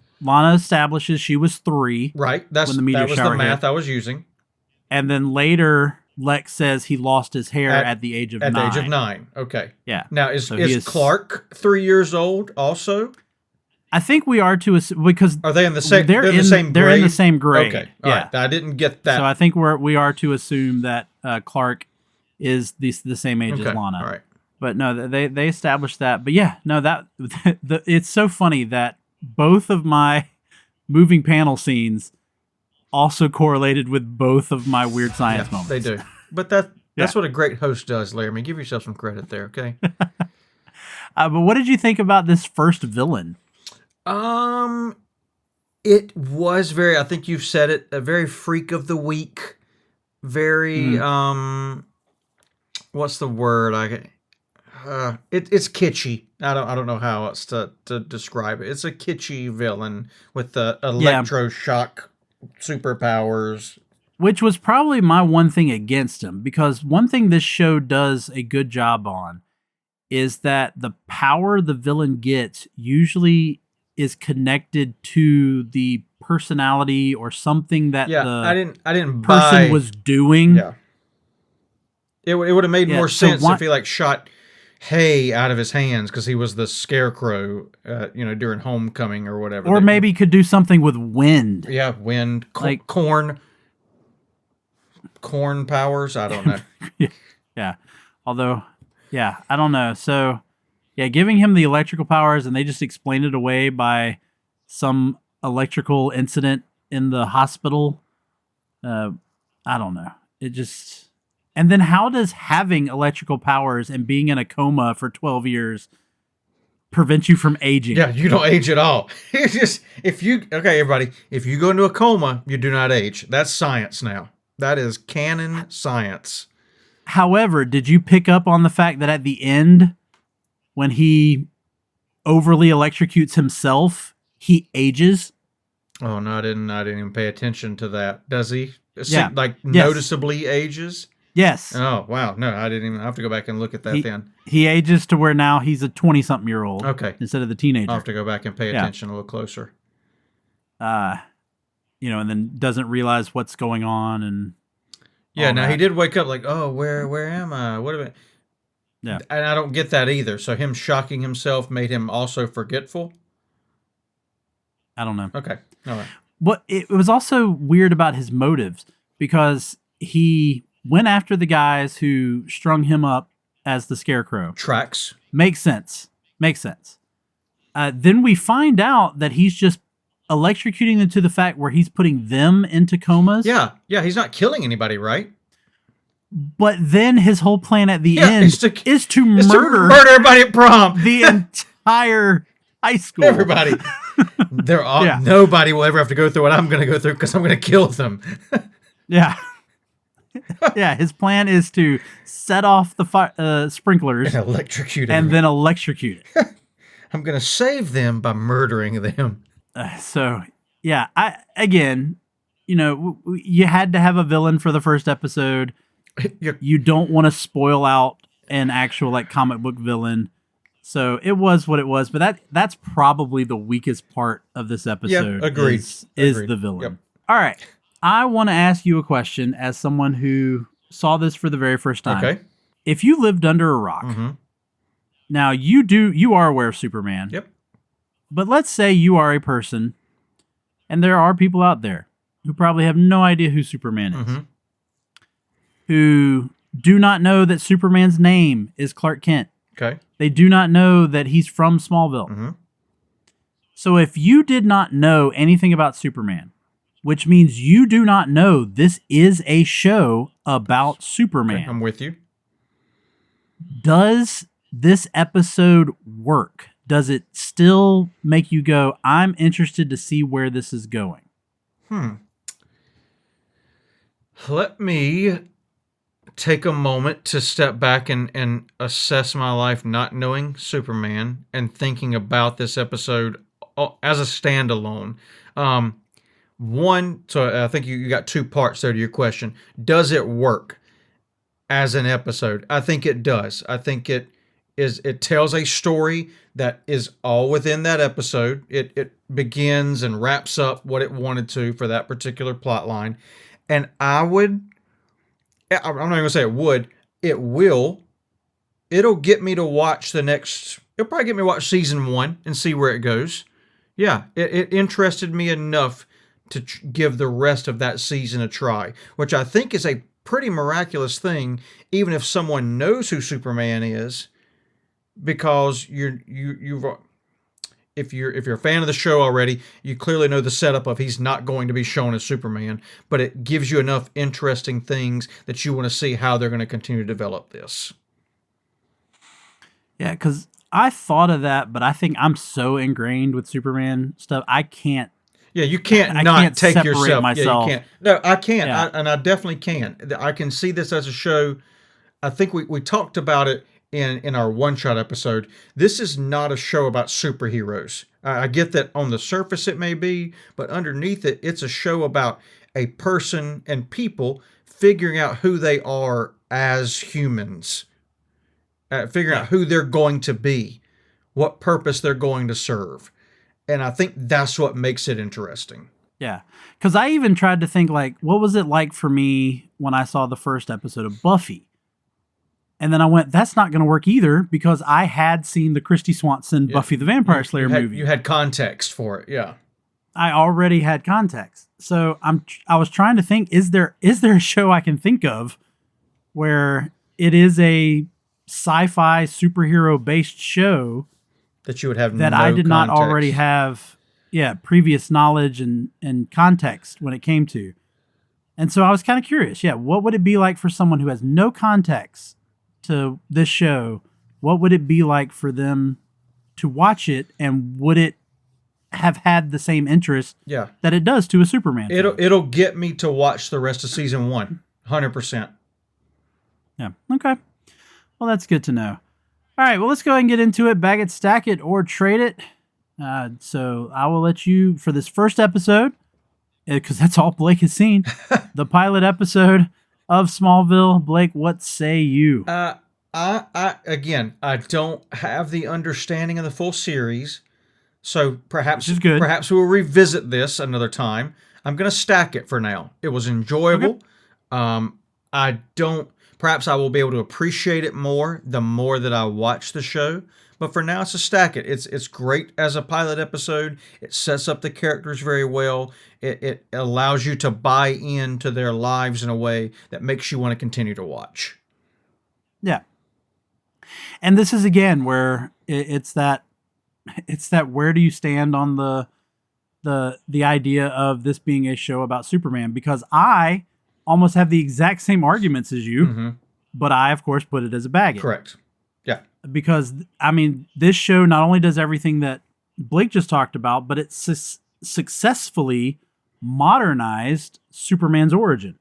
establishes she was 3. Right. When the meteor that was shower the math hit. I was using. And then later, Lex says he lost his hair at the age of 9. At the age of 9. Okay. Yeah. Now, is Clark 3 years old also? I think we are to because are they in the same? They're in the same grade. They're in the same grade. Okay. All right. I didn't get that. So I think we are to assume that Clark is the same age as Lana. All right. But no, they established that. But yeah, no, it's so funny that both of my moving panel scenes also correlated with both of my weird science moments. They do. But that's what a great host does, Laramy. Give yourself some credit there, okay? But what did you think about this first villain? It was very, I think you've said it, a very freak of the week. Very, what's the word? It's kitschy. I don't know how else to describe it. It's a kitschy villain with the electroshock superpowers. Which was probably my one thing against him, because one thing this show does a good job on is that the power the villain gets usually is connected to the personality or something that the I didn't person was doing. Yeah. It would have made more sense if he shot hay out of his hands because he was the scarecrow, during Homecoming or whatever. Or maybe could do something with wind. Yeah, wind, corn powers. I don't know. Yeah. Although, I don't know. So, giving him the electrical powers and they just explain it away by some electrical incident in the hospital. I don't know. It just... And then how does having electrical powers and being in a coma for 12 years prevent you from aging? Yeah, you don't age at all. It's just, everybody, if you go into a coma, you do not age. That's science now. That is canon science. However, did you pick up on the fact that at the end, when he overly electrocutes himself, he ages? Oh, no, I didn't even pay attention to that. Does he? Yeah. Noticeably ages? Yes. Oh, wow. No, I didn't even have to go back and look at that then. He ages to where now he's a 20-something-year-old. Okay. Instead of the teenager. I'll have to go back and pay attention a little closer. And then doesn't realize what's going on and... Yeah, now he did wake up like, oh, where am I? What am I? Yeah. And I don't get that either. So him shocking himself made him also forgetful? I don't know. Okay. All right. But it was also weird about his motives because he went after the guys who strung him up as the Scarecrow. Tracks. Makes sense. Then we find out that he's just electrocuting them to the fact where he's putting them into comas. Yeah, he's not killing anybody, right? But then his whole plan at the end is to murder everybody at prom. The entire high school. Everybody. Nobody will ever have to go through what I'm going to go through because I'm going to kill them. Yeah. Yeah, his plan is to set off the sprinklers and electrocute them. And then electrocute it. I'm going to save them by murdering them. You had to have a villain for the first episode. You don't want to spoil out an actual comic book villain. So it was what it was, but that's probably the weakest part of this episode. Agreed. Is Agreed. the villain. Yep. All right. I want to ask you a question as someone who saw this for the very first time. Okay. If you lived under a rock, now you are aware of Superman. Yep. But let's say you are a person, and there are people out there who probably have no idea who Superman is, who do not know that Superman's name is Clark Kent. Okay. They do not know that he's from Smallville. So if you did not know anything about Superman, which means you do not know this is a show about Superman. Okay, I'm with you. Does this episode work? Does it still make you go, I'm interested to see where this is going? Let me take a moment to step back and assess my life not knowing Superman and thinking about this episode as a standalone. One, so I think you got two parts there to your question. Does it work as an episode? I think it does. I think it tells a story that is all within that episode. It begins and wraps up what it wanted to for that particular plot line. And I'm not even going to say it will. It'll get me to watch it'll probably get me to watch season 1 and see where it goes. Yeah, it interested me enough to give the rest of that season a try, which I think is a pretty miraculous thing, even if someone knows who Superman is, because if you're a fan of the show already, you clearly know the setup of he's not going to be shown as Superman, but it gives you enough interesting things that you want to see how they're going to continue to develop this. Yeah, because I thought of that, but I think I'm so ingrained with Superman stuff, I can't. Yeah, you can't I not can't take separate yourself. myself. Yeah, you can't. No, I can't, Yeah. and I definitely can. I can see this as a show. I think we talked about it in our one-shot episode. This is not a show about superheroes. I get that on the surface it may be, but underneath it, it's a show about a person and people figuring out who they are as humans, figuring out who they're going to be, what purpose they're going to serve. And I think that's what makes it interesting. Yeah, because I even tried to think, like, what was it like for me when I saw the first episode of Buffy? And then I went, that's not going to work either, because I had seen the Christy Swanson Buffy the Vampire Slayer movie. You had context for it, yeah. I already had context. So I was trying to think, is there a show I can think of where it is a sci-fi superhero-based show that you would have that no I did not context. already have previous knowledge and context when it came to. And so I was kind of curious, what would it be like for someone who has no context to this show? What would it be like for them to watch it, and would it have had the same interest that it does to a Superman fan? It'll get me to watch the rest of season 1, 100%. Yeah, okay. Well, that's good to know. All right, well, let's go ahead and get into it. Bag it, stack it, or trade it. So I will let you, for this first episode, because that's all Blake has seen, the pilot episode of Smallville. Blake, what say you? I don't have the understanding of the full series, so perhaps Which is good. Perhaps we'll revisit this another time. I'm going to stack it for now. It was enjoyable. Okay. Perhaps I will be able to appreciate it more the more that I watch the show. But for now, it's a stack it. It's great as a pilot episode. It sets up the characters very well. It allows you to buy into their lives in a way that makes you want to continue to watch. Yeah. And this is, again, where it's that where do you stand on the idea of this being a show about Superman? Because I almost have the exact same arguments as you, but I, of course, put it as a baggage. Correct. Yeah. Because, I mean, this show not only does everything that Blake just talked about, but it successfully modernized Superman's origin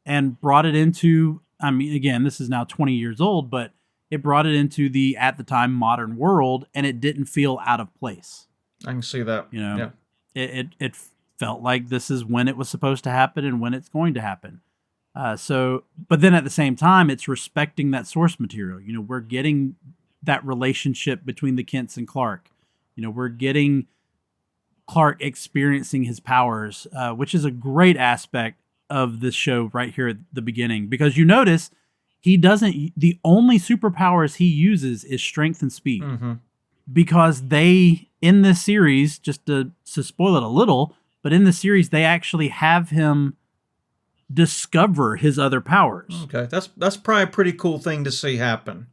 and brought it into, I mean, again, this is now 20 years old, but it brought it into the, at the time, modern world, and it didn't feel out of place. I can see that. You know, yeah. It felt like this is when it was supposed to happen and when it's going to happen. But then at the same time, it's respecting that source material. You know, we're getting that relationship between the Kents and Clark. We're getting Clark experiencing his powers, which is a great aspect of this show right here at the beginning, because you notice the only superpowers he uses is strength and speed. Mm-hmm. Because in this series, just to spoil it a little, but in the series, they actually have him discover his other powers. Okay, that's probably a pretty cool thing to see happen.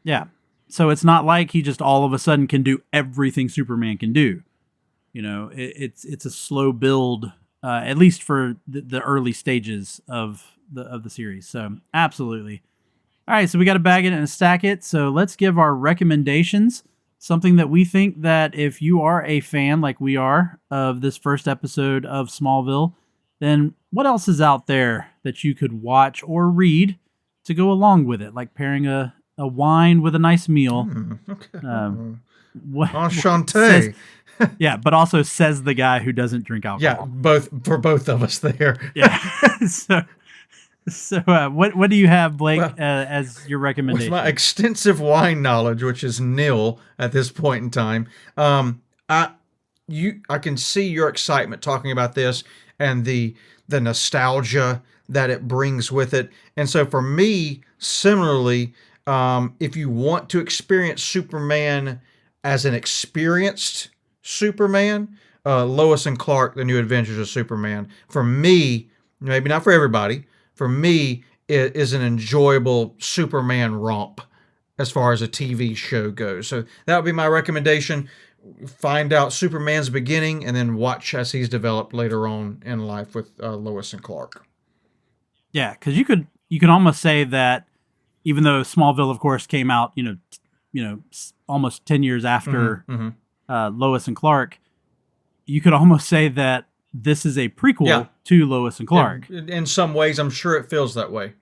Yeah. So it's not like he just all of a sudden can do everything Superman can do. It's a slow build, at least for the early stages of the series. So absolutely. All right, so we got to bag it and stack it. So let's give our recommendations. Something that we think that if you are a fan like we are of this first episode of Smallville, then what else is out there that you could watch or read to go along with it, like pairing a wine with a nice meal. Okay. Enchanté. Yeah, but also says the guy who doesn't drink alcohol. Yeah, both of us there. Yeah. So what do you have, Blake, as your recommendation? With my extensive wine knowledge, which is nil at this point in time, I can see your excitement talking about this and the nostalgia that it brings with it. And so for me, similarly, if you want to experience Superman as an experienced Superman, Lois and Clark, The New Adventures of Superman, for me, maybe not for everybody, for me, it is an enjoyable Superman romp as far as a TV show goes. So that would be my recommendation. Find out Superman's beginning and then watch as he's developed later on in life with Lois and Clark. Yeah, because you could almost say that even though Smallville, of course, came out, almost 10 years after Lois and Clark, you could almost say that this is a prequel to Lois and Clark. In some ways, I'm sure it feels that way.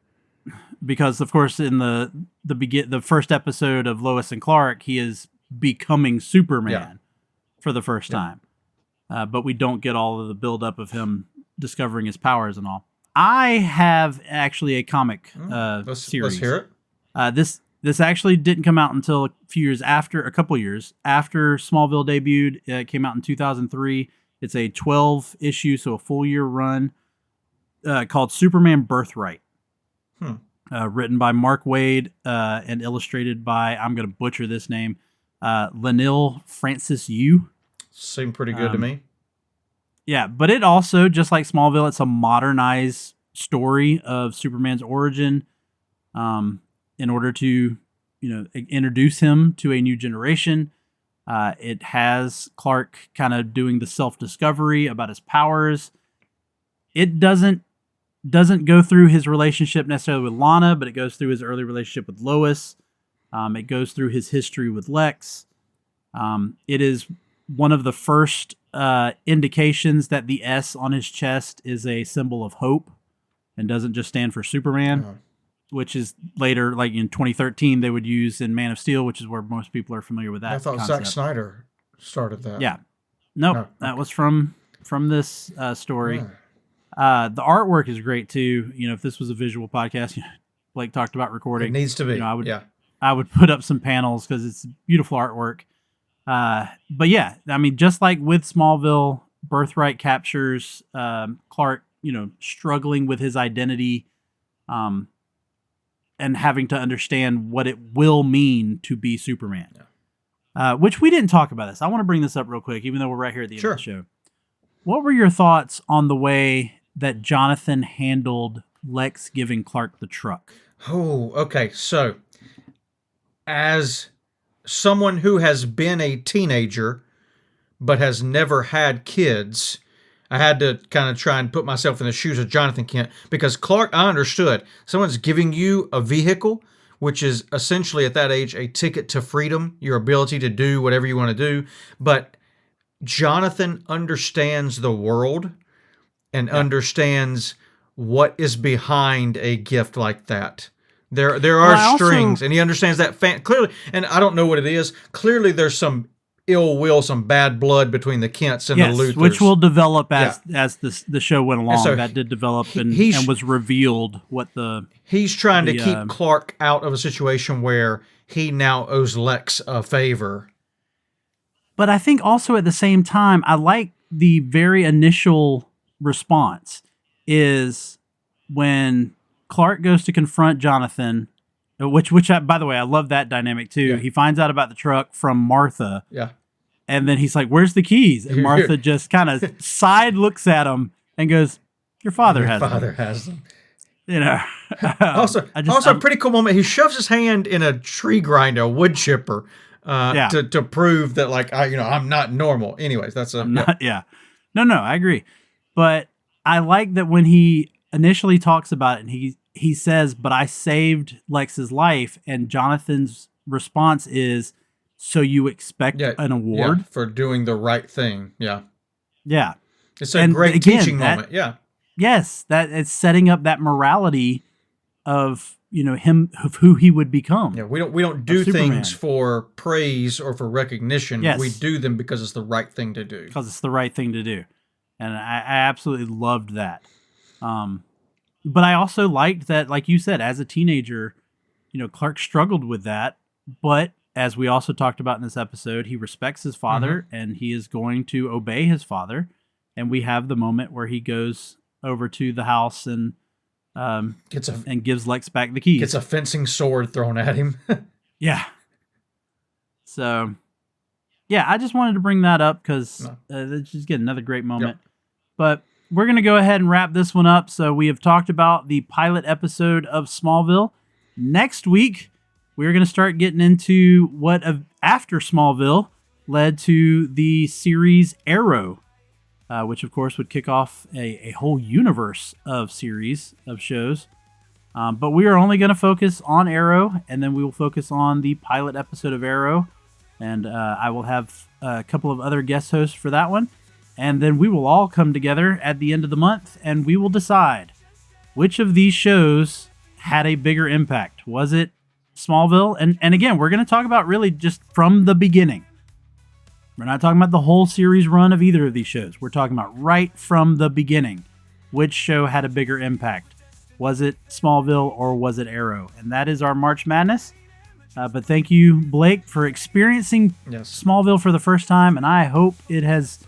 Because, of course, in the first episode of Lois and Clark, he is becoming Superman for the first time. But we don't get all of the buildup of him discovering his powers and all. I have actually a comic series. Let's hear it. This actually didn't come out until a couple years after Smallville debuted. It came out in 2003. It's a 12-issue, so a full-year run, called Superman Birthright. Written by Mark Waid and illustrated by, I'm going to butcher this name, Lanil Francis Yu. Seemed pretty good to me. Yeah, but it also, just like Smallville, it's a modernized story of Superman's origin in order to, introduce him to a new generation. It has Clark kind of doing the self-discovery about his powers. It doesn't go through his relationship necessarily with Lana, but it goes through his early relationship with Lois. It goes through his history with Lex. It is one of the first indications that the S on his chest is a symbol of hope and doesn't just stand for Superman, which is later, like in 2013, they would use in Man of Steel, which is where most people are familiar with that. I thought concept. Zack Snyder started that. Yeah. Nope. That was from this story. The artwork is great too. If this was a visual podcast, Blake talked about recording. It needs to be. I would put up some panels because it's beautiful artwork. But yeah, I mean, just like with Smallville, Birthright captures Clark, struggling with his identity, and having to understand what it will mean to be Superman. Which we didn't talk about this. I want to bring this up real quick, even though we're right here at the end of the show. What were your thoughts on the way that Jonathan handled Lex giving Clark the truck? Oh, okay. So, as someone who has been a teenager but has never had kids, I had to kind of try and put myself in the shoes of Jonathan Kent, because Clark, I understood. Someone's giving you a vehicle, which is essentially at that age a ticket to freedom, your ability to do whatever you want to do. But Jonathan understands the world and understands what is behind a gift like that. There are strings, and he understands that clearly. And I don't know what it is. Clearly, there's some ill will, some bad blood between the Kents and the Luthers. Which will develop as the show went along. so that did develop and was revealed what the... He's trying to keep Clark out of a situation where he now owes Lex a favor. But I think also at the same time, I like the very initial response is when Clark goes to confront Jonathan, which by the way, I love that dynamic too. Yeah. He finds out about the truck from Martha. Yeah. And then he's like, "Where's the keys?" And Martha just kind of side looks at him and goes, "Your father has them." You know. Also a pretty cool moment. He shoves his hand in a tree grinder, a wood chipper, to prove that, like, I'm not normal. Anyways, that's No, I agree. But I like that when he initially talks about it and he says, "But I saved Lex's life," and Jonathan's response is, "So you expect an award for doing the right thing?" Yeah. Yeah. It's a great teaching moment. Yeah. Yes, that it's setting up that morality of him, of who he would become. Yeah, we don't do things for praise or for recognition. Yes. We do them because it's the right thing to do. Because it's the right thing to do, and I absolutely loved that. But I also liked that, like you said, as a teenager, Clark struggled with that. But as we also talked about in this episode, he respects his father and he is going to obey his father. And we have the moment where he goes over to the house and gives Lex back the keys. Gets a fencing sword thrown at him. Yeah. So, yeah, I just wanted to bring that up because it's just another great moment. Yep. But we're going to go ahead and wrap this one up. So we have talked about the pilot episode of Smallville. Next week, we're going to start getting into what after Smallville led to the series Arrow. Which, of course, would kick off a whole universe of series of shows. But we are only going to focus on Arrow, and then we will focus on the pilot episode of Arrow. And I will have a couple of other guest hosts for that one. And then we will all come together at the end of the month, and we will decide which of these shows had a bigger impact. Was it Smallville? And again, we're going to talk about really just from the beginning. We're not talking about the whole series run of either of these shows. We're talking about right from the beginning. Which show had a bigger impact? Was it Smallville or was it Arrow? And that is our March Madness. But thank you, Blake, for experiencing Smallville for the first time. And I hope it has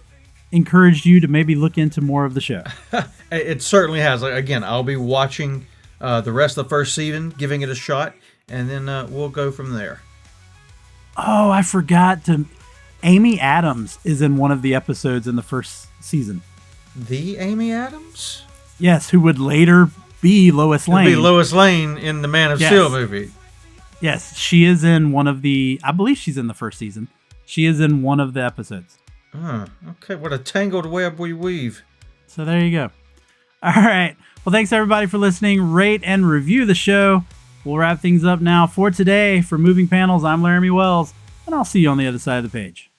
encouraged you to maybe look into more of the show. It certainly has. Again, I'll be watching the rest of the first season, giving it a shot. And then we'll go from there. Oh, I forgot to... Amy Adams is in one of the episodes in the first season. The Amy Adams? Yes, who would later be Lois Lane. Be Lois Lane in the Man of Steel movie. Yes, she is in one of the... I believe she's in the first season. She is in one of the episodes. Okay, what a tangled web we weave. So there you go. All right. Well, thanks everybody for listening. Rate and review the show. We'll wrap things up now for today. For Moving Panels, I'm Laramy Wells. And I'll see you on the other side of the page.